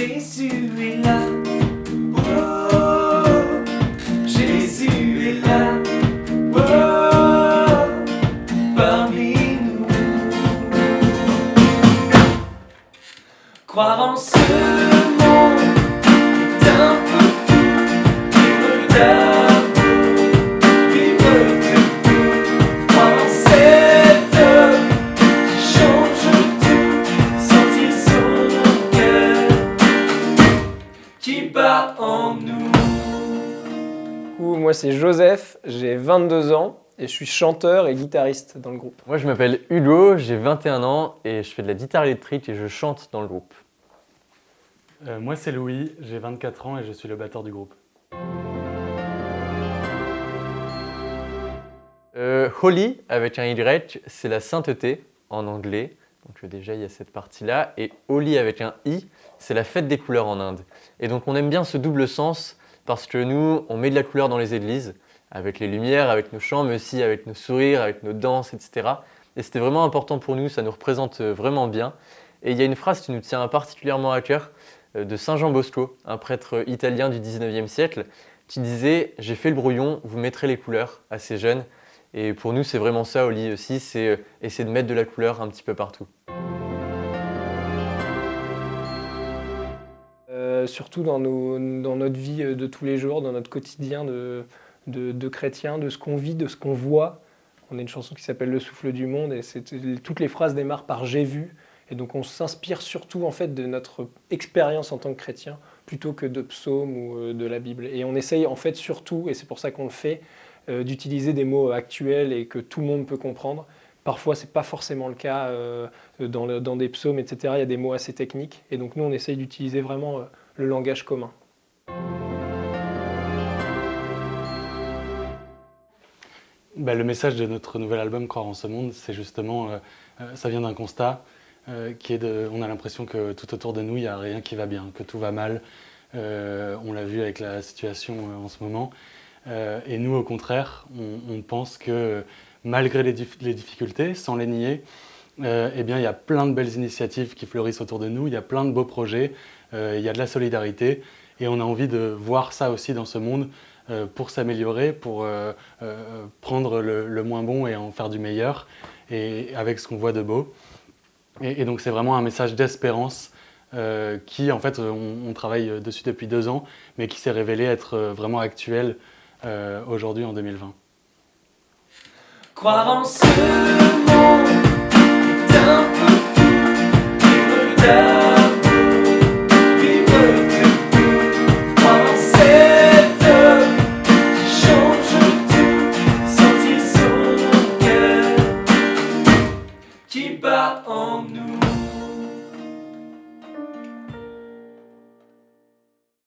Jésus est là. Oh, Jésus est là. Oh, parmi nous. Croire en ce monde est un peu fou. Vivre d'amour, vivre debout. Croire en cet homme qui change tout. Sentir son cœur qui bat en nous. Moi c'est Joseph, j'ai 22 ans et je suis chanteur et guitariste dans le groupe. Moi je m'appelle Hugo, j'ai 21 ans et je fais de la guitare électrique et je chante dans le groupe. Moi c'est Louis, j'ai 24 ans et je suis le batteur du groupe. Holy avec un Y, c'est la sainteté en anglais. Donc déjà il y a cette partie-là. Et Holi avec un I, c'est la fête des couleurs en Inde. Et donc on aime bien ce double sens parce que nous, on met de la couleur dans les églises, avec les lumières, avec nos chants, mais aussi avec nos sourires, avec nos danses, etc. Et c'était vraiment important pour nous, ça nous représente vraiment bien. Et il y a une phrase qui nous tient particulièrement à cœur de Saint Jean Bosco, un prêtre italien du 19e siècle, qui disait « J'ai fait le brouillon, vous mettrez les couleurs » à ces jeunes. Et pour nous, c'est vraiment ça, Holi aussi, c'est essayer de mettre de la couleur un petit peu partout. Surtout dans notre vie de tous les jours, dans notre quotidien de chrétiens, de ce qu'on vit, de ce qu'on voit. On a une chanson qui s'appelle « Le souffle du monde » et toutes les phrases démarrent par « j'ai vu ». Et donc on s'inspire surtout en fait de notre expérience en tant que chrétien plutôt que de psaumes ou de la Bible. Et on essaye en fait surtout, et c'est pour ça qu'on le fait, d'utiliser des mots actuels et que tout le monde peut comprendre. Parfois, ce n'est pas forcément le cas dans des psaumes, etc. Il y a des mots assez techniques. Et donc nous, on essaye d'utiliser vraiment le langage commun. Le message de notre nouvel album Croire en ce monde, c'est justement, ça vient d'un constat qui est on a l'impression que tout autour de nous, il n'y a rien qui va bien, que tout va mal. On l'a vu avec la situation en ce moment. Et nous, au contraire, on pense que malgré les difficultés, sans les nier, eh bien, il y a plein de belles initiatives qui fleurissent autour de nous, il y a plein de beaux projets, il y a de la solidarité, et on a envie de voir ça aussi dans ce monde pour s'améliorer, pour prendre le moins bon et en faire du meilleur, et avec ce qu'on voit de beau. Et donc c'est vraiment un message d'espérance qui, en fait, on travaille dessus depuis 2 ans, mais qui s'est révélé être vraiment actuel aujourd'hui en 2020. Croire en ce monde est un peu fou. Vivre d'amour, vivre debout. Croire en cet homme qui change tout. Sentir son cœur qui bat en nous.